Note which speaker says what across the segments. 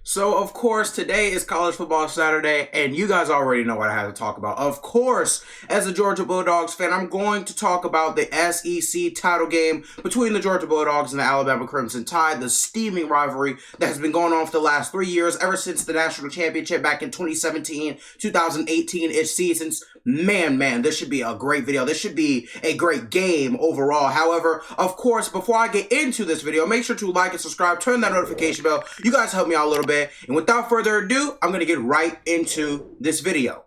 Speaker 1: So, of course, today is College Football Saturday, and you guys already know what I have to talk about. Of course, as a Georgia Bulldogs fan, I'm going to talk about the SEC title game between the Georgia Bulldogs and the Alabama Crimson Tide, the steaming rivalry that has been going on for the last 3 years, ever since the national championship back in 2017, 2018-ish seasons. Man, this should be a great video. This should be a great game overall. However, of course, before I get into this video, make sure to like and subscribe, turn that notification bell. You guys help me out a little bit. And without further ado, I'm going to get right into this video.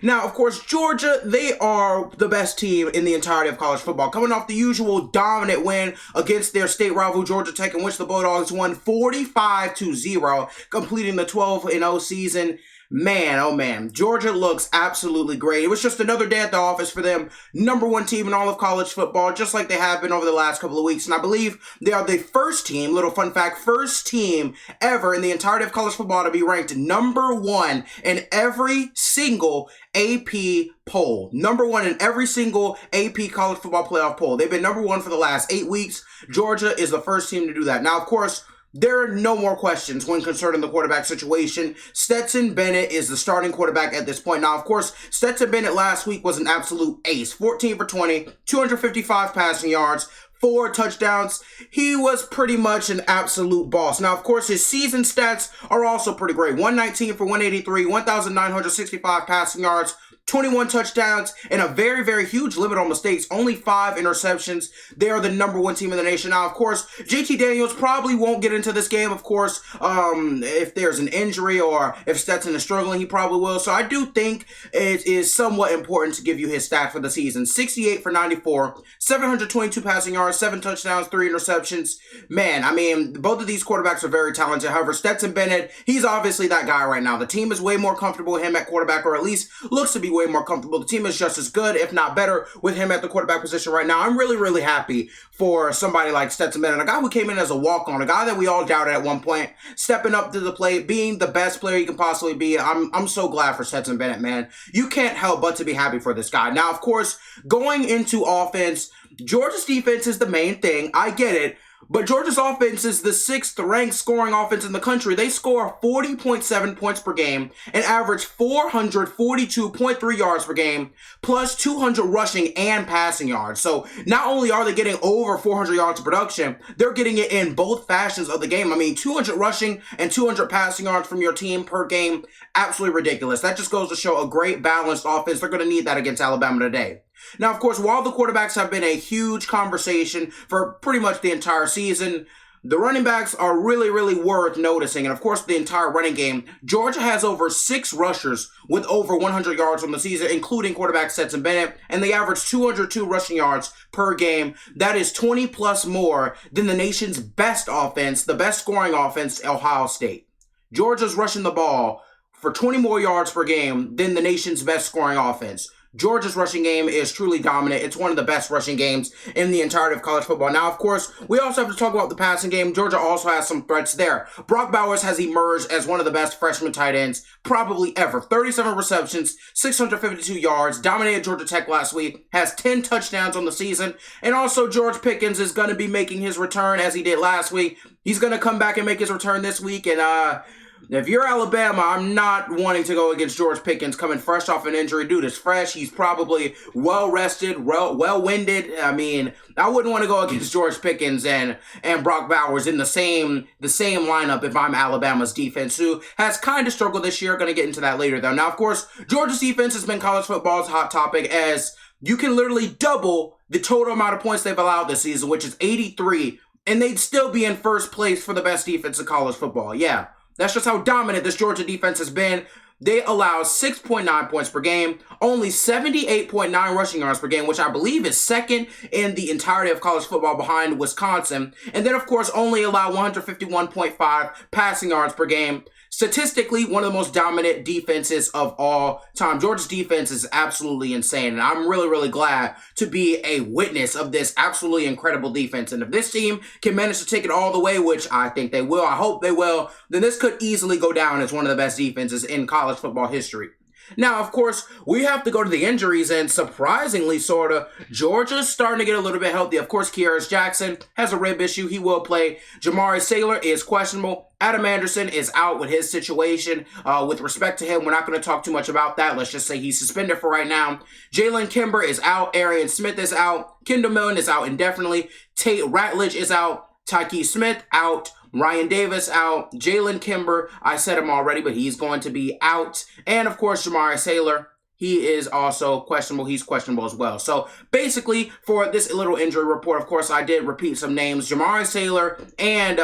Speaker 1: Now, of course, Georgia, they are the best team in the entirety of college football. Coming off the usual dominant win against their state rival, Georgia Tech, in which the Bulldogs won 45-0, completing the 12-0 season. Man, oh man, Georgia looks absolutely great. It was just another day at the office for them. Number one team in all of college football, just like they have been over the last couple of weeks. And I believe they are the first team, little fun fact, first team ever in the entirety of college football to be ranked number one in every single AP poll. Number one in every single AP college football playoff poll. They've been number one for the last 8 weeks. Georgia is the first team to do that. Now, of course, there are no more questions when concerning the quarterback situation. Stetson Bennett is the starting quarterback at this point. Now, of course, Stetson Bennett last week was an absolute ace. 14 for 20, 255 passing yards, 4 touchdowns. He was pretty much an absolute boss. Now, of course, his season stats are also pretty great. 119 for 183, 1,965 passing yards, 21 touchdowns, and a very, very huge limit on mistakes. Only 5 interceptions. They are the number one team in the nation. Now, of course, JT Daniels probably won't get into this game. Of course, if there's an injury or if Stetson is struggling, he probably will. So I do think it is somewhat important to give you his stats for the season. 68 for 94, 722 passing yards, 7 touchdowns, 3 interceptions. Man, I mean, both of these quarterbacks are very talented. However, Stetson Bennett, he's obviously that guy right now. The team is way more comfortable with him at quarterback, or at least looks to be way more comfortable. The team is just as good, if not better, with him at the quarterback position right now. I'm really, really happy for somebody like Stetson Bennett, a guy who came in as a walk-on, a guy that we all doubted at one point, stepping up to the plate, being the best player he can possibly be. I'm so glad for Stetson Bennett, man. You can't help but to be happy for this guy. Now, of course, going into offense, Georgia's defense is the main thing. I get it. But Georgia's offense is the 6th ranked scoring offense in the country. They score 40.7 points per game and average 442.3 yards per game, plus 200 rushing and passing yards. So not only are they getting over 400 yards of production, they're getting it in both fashions of the game. I mean, 200 rushing and 200 passing yards from your team per game, absolutely ridiculous. That just goes to show a great balanced offense. They're going to need that against Alabama today. Now, of course, while the quarterbacks have been a huge conversation for pretty much the entire season, the running backs are really, really worth noticing. And, of course, the entire running game. Georgia has over 6 rushers with over 100 yards on the season, including quarterback Stetson Bennett, and they average 202 rushing yards per game. That is 20 plus more than the nation's best offense, the best scoring offense, Ohio State. Georgia's rushing the ball for 20 more yards per game than the nation's best scoring offense. Georgia's rushing game is truly dominant. It's one of the best rushing games in the entirety of college football. Now, of course, we also have to talk about the passing game. Georgia also has some threats there. Brock Bowers has emerged as one of the best freshman tight ends probably ever. 37 receptions, 652 yards, dominated Georgia Tech last week, has 10 touchdowns on the season. And also, George Pickens is going to be making his return as he did last week. He's going to come back and make his return this week. And, if you're Alabama, I'm not wanting to go against George Pickens coming fresh off an injury. Dude is fresh. He's probably well-rested, well-winded. I mean, I wouldn't want to go against George Pickens and Brock Bowers in the same lineup if I'm Alabama's defense, who has kind of struggled this year. Going to get into that later, though. Now, of course, Georgia's defense has been college football's hot topic, as you can literally double the total amount of points they've allowed this season, which is 83, and they'd still be in first place for the best defense in college football. Yeah. That's just how dominant this Georgia defense has been. They allow 6.9 points per game, only 78.9 rushing yards per game, which I believe is second in the entirety of college football behind Wisconsin. And then, of course, only allow 151.5 passing yards per game. Statistically, one of the most dominant defenses of all time. Georgia's defense is absolutely insane, and I'm really, really glad to be a witness of this absolutely incredible defense. And if this team can manage to take it all the way, which I think they will, I hope they will, then this could easily go down as one of the best defenses in college football history. Now, of course, we have to go to the injuries, and surprisingly, sort of, Georgia's starting to get a little bit healthy. Of course, Kearis Jackson has a rib issue. He will play. Jamari Saylor is questionable. Adam Anderson is out with his situation. With respect to him, we're not going to talk too much about that. Let's just say he's suspended for right now. Jalen Kimber is out. Arian Smith is out. Kendall Millen is out indefinitely. Tate Ratledge is out. Tyke Smith out. Ryan Davis out. Jalen Kimber, I said him already, but he's going to be out. And of course, Jamari Saylor, he is also questionable. He's questionable as well. So basically, for this little injury report, of course, I did repeat some names. Jamari Saylor and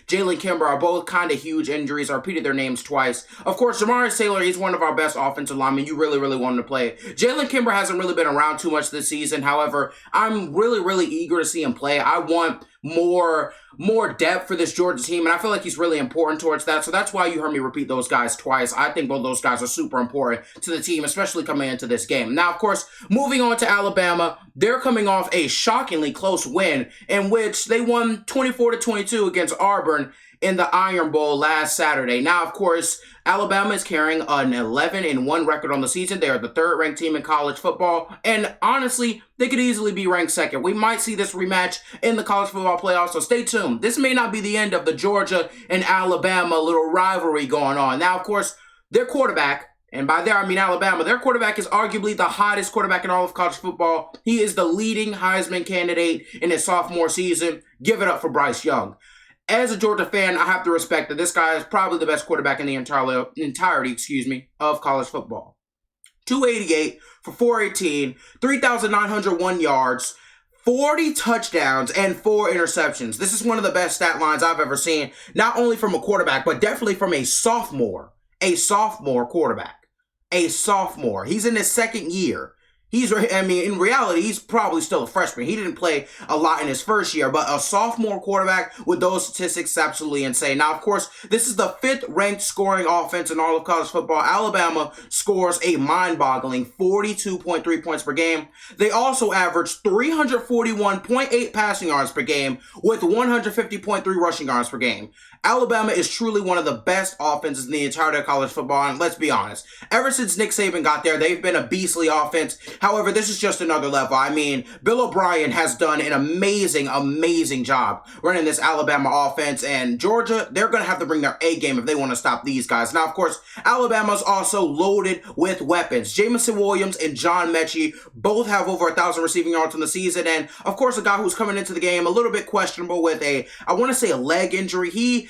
Speaker 1: Jalen Kimber are both kind of huge injuries. I repeated their names twice. Of course, Jamari Saylor, he's one of our best offensive linemen. You really, really want him to play. Jalen Kimber hasn't really been around too much this season. However, I'm really, really eager to see him play. I want more depth for this Georgia team, and I feel like he's really important towards that. So that's why you heard me repeat those guys twice. I think both those guys are super important to the team, especially coming into this game. Now, of course, moving on to Alabama, they're coming off a shockingly close win in which they won 24-22 against Auburn in the Iron Bowl last Saturday. Now, of course, Alabama is carrying an 11-1 record on the season. They are the third-ranked team in college football, and honestly, they could easily be ranked second. We might see this rematch in the college football playoffs, so stay tuned. This may not be the end of the Georgia and Alabama little rivalry going on. Now, of course, their quarterback, and by there I mean Alabama, their quarterback is arguably the hottest quarterback in all of college football. He is the leading Heisman candidate in his sophomore season. Give it up for Bryce Young. As a Georgia fan, I have to respect that this guy is probably the best quarterback in the entirety of college football. 288 for 418, 3,901 yards, 40 touchdowns, and 4 interceptions. This is one of the best stat lines I've ever seen, not only from a quarterback, but definitely from a sophomore quarterback. A sophomore. He's in his second year. In reality, he's probably still a freshman. He didn't play a lot in his first year, but a sophomore quarterback with those statistics is absolutely insane. Now, of course, this is the 5th ranked scoring offense in all of college football. Alabama scores a mind-boggling 42.3 points per game. They also average 341.8 passing yards per game with 150.3 rushing yards per game. Alabama is truly one of the best offenses in the entirety of college football, and let's be honest, ever since Nick Saban got there, they've been a beastly offense. However, this is just another level. I mean, Bill O'Brien has done an amazing job running this Alabama offense, and Georgia, they're going to have to bring their A game if they want to stop these guys. Now, of course, Alabama's also loaded with weapons. Jamison Williams and John Mechie both have over 1,000 receiving yards in the season, and of course, a guy who's coming into the game a little bit questionable with a leg injury.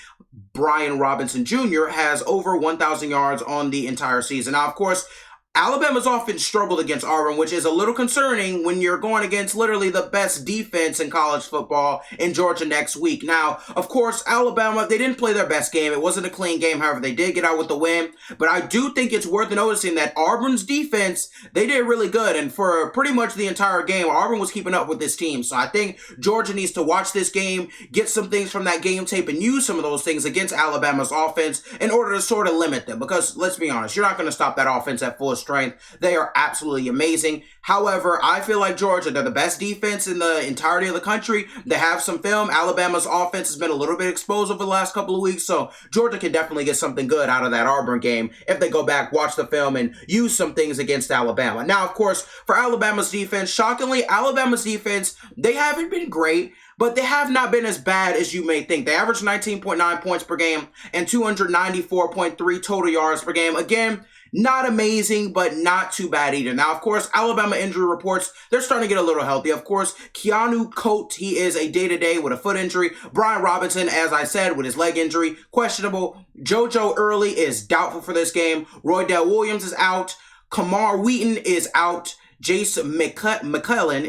Speaker 1: Brian Robinson Jr. has over 1,000 yards on the entire season. Now, of course, Alabama's offense struggled against Auburn, which is a little concerning when you're going against literally the best defense in college football in Georgia next week. Now, of course, Alabama, they didn't play their best game. It wasn't a clean game. However, they did get out with the win. But I do think it's worth noticing that Auburn's defense, they did really good. And for pretty much the entire game, Auburn was keeping up with this team. So I think Georgia needs to watch this game, get some things from that game tape, and use some of those things against Alabama's offense in order to sort of limit them. Because let's be honest, you're not going to stop that offense at full strength. They are absolutely amazing. However, I feel like Georgia, they're the best defense in the entirety of the country. They have some film. Alabama's offense has been a little bit exposed over the last couple of weeks, so Georgia can definitely get something good out of that Auburn game if they go back, watch the film, and use some things against Alabama. Now, of course, for Alabama's defense, shockingly, Alabama's defense, they haven't been great, but they have not been as bad as you may think. They average 19.9 points per game and 294.3 total yards per game. Again, not amazing, but not too bad either. Now, of course, Alabama injury reports, they're starting to get a little healthy. Of course, Keanu Coate, he is a day-to-day with a foot injury. Brian Robinson, as I said, with his leg injury, questionable. JoJo Early is doubtful for this game. Roydell Williams is out. Kamar Wheaton is out. Chase McKellen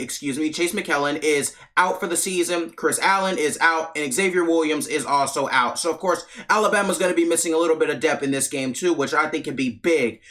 Speaker 1: is out for the season. Chris Allen is out, and Xavier Williams is also out. So, of course, Alabama's going to be missing a little bit of depth in this game, too, which I think can be big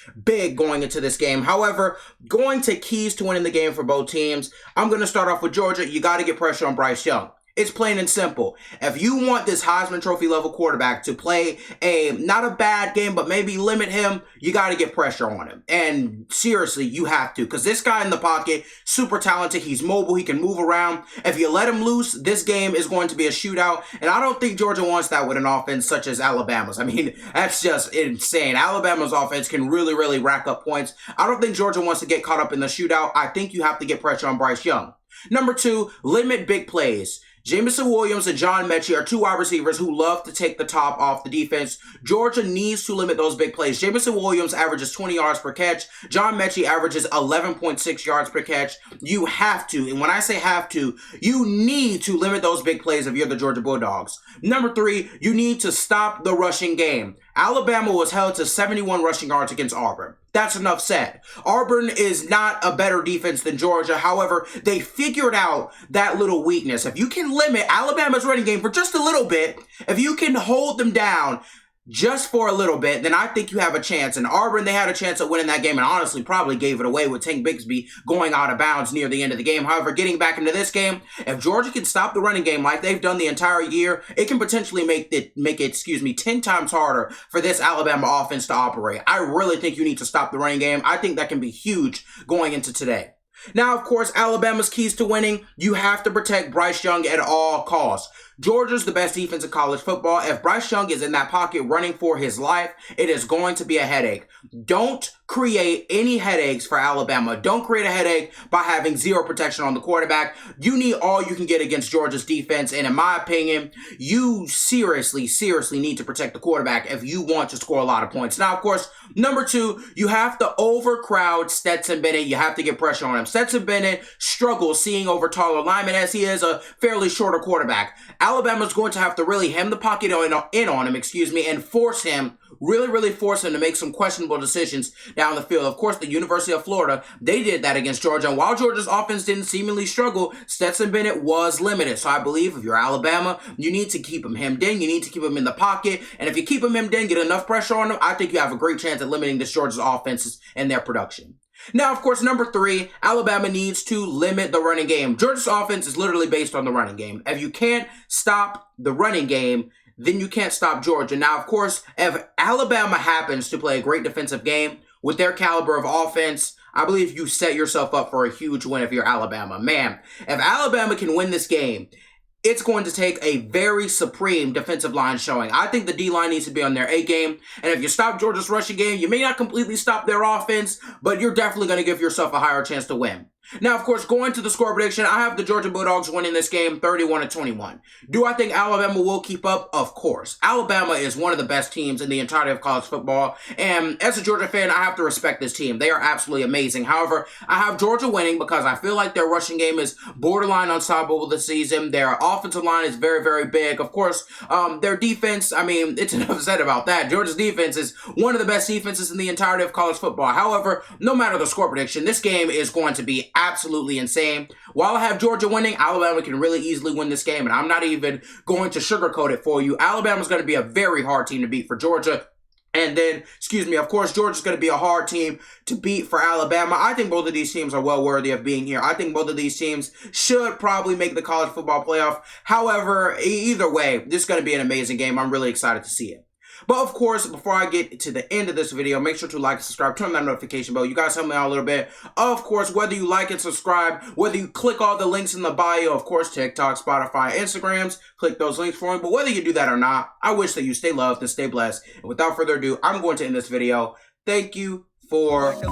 Speaker 1: going into this game. However, going to keys to winning the game for both teams, I'm going to start off with Georgia. You got to get pressure on Bryce Young. It's plain and simple. If you want this Heisman Trophy level quarterback to play not a bad game, but maybe limit him, you got to get pressure on him. And seriously, you have to, because this guy in the pocket, super talented. He's mobile. He can move around. If you let him loose, this game is going to be a shootout. And I don't think Georgia wants that with an offense such as Alabama's. I mean, that's just insane. Alabama's offense can really, really rack up points. I don't think Georgia wants to get caught up in the shootout. I think you have to get pressure on Bryce Young. Number 2, limit big plays. Jamison Williams and John Mechie are 2 wide receivers who love to take the top off the defense. Georgia needs to limit those big plays. Jamison Williams averages 20 yards per catch. John Mechie averages 11.6 yards per catch. You have to, and when I say have to, you need to limit those big plays if you're the Georgia Bulldogs. Number 3, you need to stop the rushing game. Alabama was held to 71 rushing yards against Auburn. That's enough said. Auburn is not a better defense than Georgia. However, they figured out that little weakness. If you can limit Alabama's running game for just a little bit, if you can hold them down just for a little bit, then I think you have a chance. And Auburn, they had a chance at winning that game and honestly probably gave it away with Tank Bigsby going out of bounds near the end of the game. However, getting back into this game, if Georgia can stop the running game like they've done the entire year, it can potentially make it 10 times harder for this Alabama offense to operate. I really think you need to stop the running game. I think that can be huge going into today. Now, of course, Alabama's keys to winning, you have to protect Bryce Young at all costs. Georgia's the best defense in college football. If Bryce Young is in that pocket running for his life, it is going to be a headache. Don't create any headaches for Alabama. Don't create a headache by having zero protection on the quarterback. You need all you can get against Georgia's defense. And in my opinion, you seriously need to protect the quarterback if you want to score a lot of points. Now, of course, number 2, you have to overcrowd Stetson Bennett. You have to get pressure on him. Stetson Bennett struggles seeing over taller linemen as he is a fairly shorter quarterback. Alabama's going to have to really hem the pocket in on him, and force him, really force him to make some questionable decisions down the field. Of course, the University of Florida, they did that against Georgia. And while Georgia's offense didn't seemingly struggle, Stetson Bennett was limited. So I believe if you're Alabama, you need to keep him hemmed in. You need to keep him in the pocket. And if you keep him hemmed in, get enough pressure on him, I think you have a great chance at limiting this Georgia's offenses and their production. Now, of course, number 3, Alabama needs to limit the running game. Georgia's offense is literally based on the running game. If you can't stop the running game, then you can't stop Georgia. Now, of course, if Alabama happens to play a great defensive game with their caliber of offense, I believe you set yourself up for a huge win if you're Alabama. Man, if Alabama can win this game, it's going to take a very supreme defensive line showing. I think the D-line needs to be on their A game. And if you stop Georgia's rushing game, you may not completely stop their offense, but you're definitely going to give yourself a higher chance to win. Now, of course, going to the score prediction, I have the Georgia Bulldogs winning this game 31-21. Do I think Alabama will keep up? Of course. Alabama is one of the best teams in the entirety of college football. And as a Georgia fan, I have to respect this team. They are absolutely amazing. However, I have Georgia winning because I feel like their rushing game is borderline unstoppable this season. Their offensive line is very big. Of course, their defense, I mean, it's enough said about that. Georgia's defense is one of the best defenses in the entirety of college football. However, no matter the score prediction, this game is going to be absolutely insane. While I have Georgia winning, Alabama can really easily win this game, and I'm not even going to sugarcoat it for you. Alabama's going to be a very hard team to beat for Georgia. And then, of course, Georgia's going to be a hard team to beat for Alabama. I think both of these teams are well worthy of being here. I think both of these teams should probably make the college football playoff. However, either way, this is going to be an amazing game. I'm really excited to see it. But of course, before I get to the end of this video, make sure to like and subscribe, turn on that notification bell. You guys help me out a little bit. Of course, whether you like and subscribe, whether you click all the links in the bio, of course, TikTok, Spotify, Instagrams, click those links for me. But whether you do that or not, I wish that you stay loved and stay blessed. And without further ado, I'm going to end this video. Thank you for watching.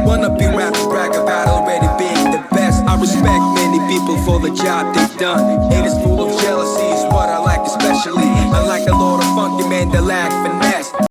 Speaker 1: Wanna be rappers brag about already being the best. I respect many people for the job they've done. It is full of jealousy, is what I like especially. I like a lot of funky men that lack finesse.